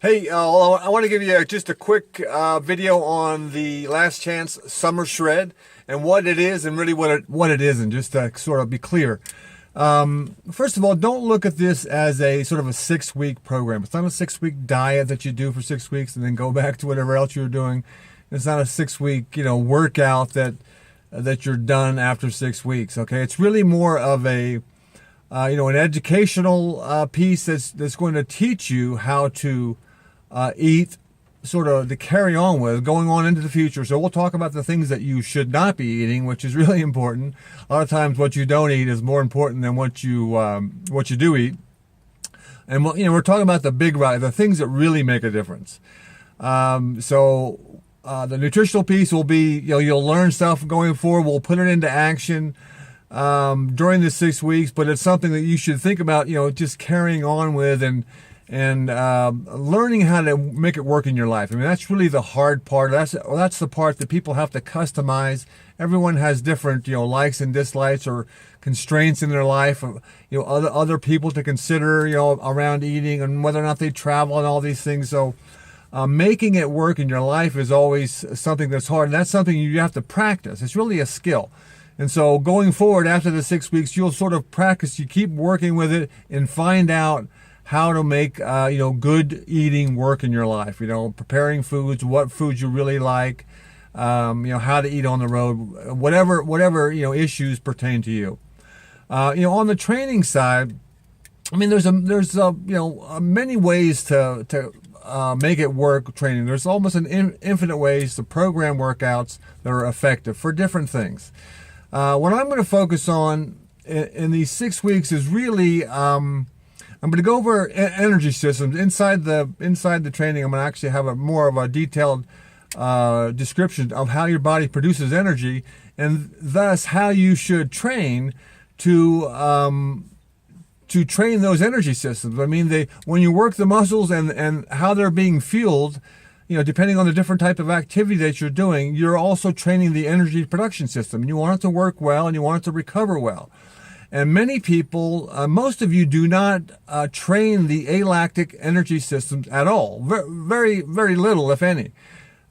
Hey, I want to give you just a quick video on the Last Chance Summer Shred and what it is and really what it isn't, just to sort of be clear. First of all, don't look at this as a sort of a 6-week program. It's not a 6-week diet that you do for 6 weeks and then go back to whatever else you're doing. It's not a 6-week, workout that you're done after 6 weeks. Okay, it's really more of a an educational piece that's going to teach you how to eat, sort of to carry on with going on into the future. So we'll talk about the things that you should not be eating, which is really important. A lot of times what you don't eat is more important than what you do eat. And we're talking about the things that really make a difference. The nutritional piece will be, you'll learn stuff going forward. We'll put it into action during the 6 weeks, but it's something that you should think about, just carrying on with and learning how to make it work in your life. I mean, that's really the hard part. That's the part that people have to customize. Everyone has different, likes and dislikes or constraints in their life. Other people to consider, around eating and whether or not they travel and all these things. So making it work in your life is always something that's hard, and that's something you have to practice. It's really a skill. And so going forward after the 6 weeks, you'll sort of practice. You keep working with it and find out how to make good eating work in your life. Preparing foods, what foods you really like, how to eat on the road, whatever issues pertain to you. On the training side, I mean, there's many ways to make it work. Training, there's almost an infinite ways to program workouts that are effective for different things. What I'm going to focus on in these 6 weeks is really I'm going to go over energy systems inside the training. I'm going to actually have more of a detailed description of how your body produces energy, and thus how you should train to train those energy systems. I mean, when you work the muscles and how they're being fueled, depending on the different type of activity that you're doing, you're also training the energy production system. You want it to work well and you want it to recover well. And many people, most of you do not train the alactic energy systems at all. Very, very little, if any.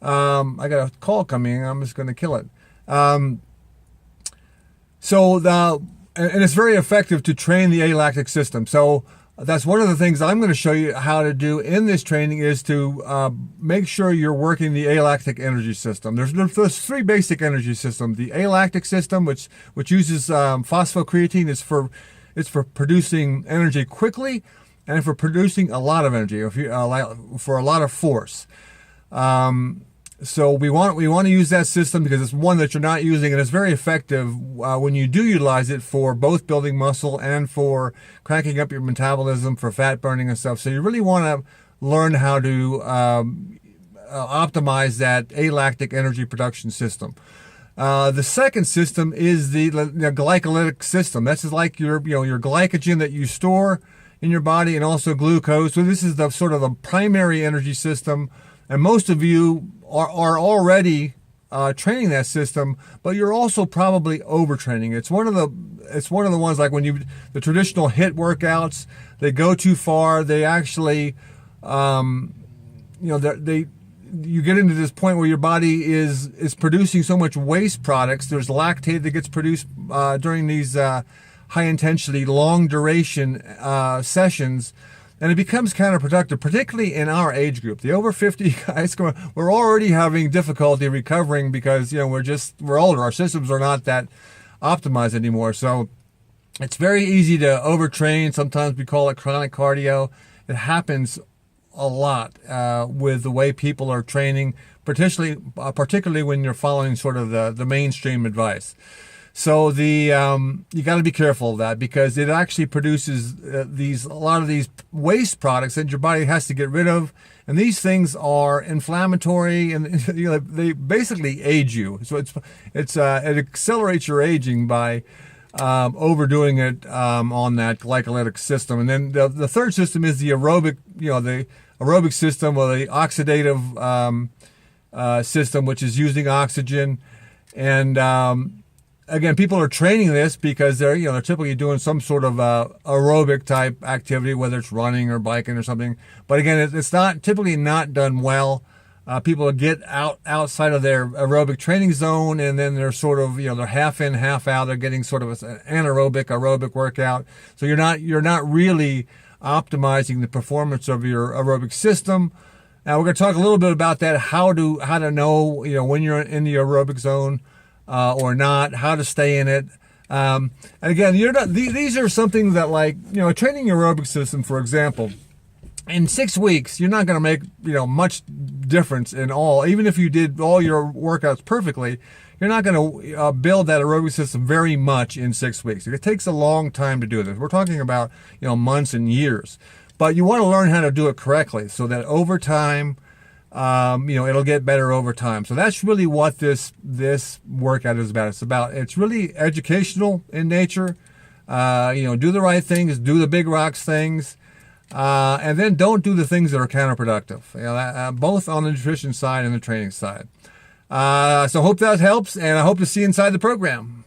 I got a call coming. I'm just going to kill it. And it's very effective to train the alactic system. So that's one of the things I'm going to show you how to do in this training is to make sure you're working the alactic energy system. There's three basic energy systems. The alactic system, which uses phosphocreatine, it's for producing energy quickly and for producing a lot of energy, for a lot of force. So we want to use that system because it's one that you're not using, and it's very effective when you do utilize it for both building muscle and for cranking up your metabolism, for fat burning and stuff. So you really want to learn how to optimize that alactic energy production system. The second system is the glycolytic system. That's just like your glycogen that you store in your body, and also glucose. So this is the sort of the primary energy system. And most of you are already training that system, but you're also probably overtraining. It's one of the ones like when the traditional HIIT workouts, they go too far. They actually, you get into this point where your body is producing so much waste products. There's lactate that gets produced during these high intensity, long duration sessions. And it becomes counterproductive, particularly in our age group. The over 50 guys, we're already having difficulty recovering because, we're older. Our systems are not that optimized anymore. So it's very easy to overtrain. Sometimes we call it chronic cardio. It happens a lot with the way people are training, particularly when you're following sort of the mainstream advice. So you got to be careful of that because it actually produces a lot of these waste products that your body has to get rid of, and these things are inflammatory and they basically age you. So it accelerates your aging by overdoing it on that glycolytic system. And then the third system is the aerobic system, or the oxidative system, which is using oxygen and again, people are training this because they're typically doing some sort of aerobic type activity, whether it's running or biking or something. But again, it's not typically not done well. People get outside of their aerobic training zone, and then they're sort of, they're half in, half out. They're getting sort of an aerobic workout. So you're not really optimizing the performance of your aerobic system. Now we're going to talk a little bit about that, how to know, when you're in the aerobic zone or not, how to stay in it. And again, these are something that, like, training your aerobic system, for example, in 6 weeks, you're not going to make, much difference in all. Even if you did all your workouts perfectly, you're not going to build that aerobic system very much in 6 weeks. It takes a long time to do this. We're talking about, months and years. But you want to learn how to do it correctly so that over time, it'll get better over time. So that's really what this workout is about. It's really educational in nature. Do the right things, do the big rocks things. And then don't do the things that are counterproductive, both on the nutrition side and the training side. So hope that helps, and I hope to see you inside the program.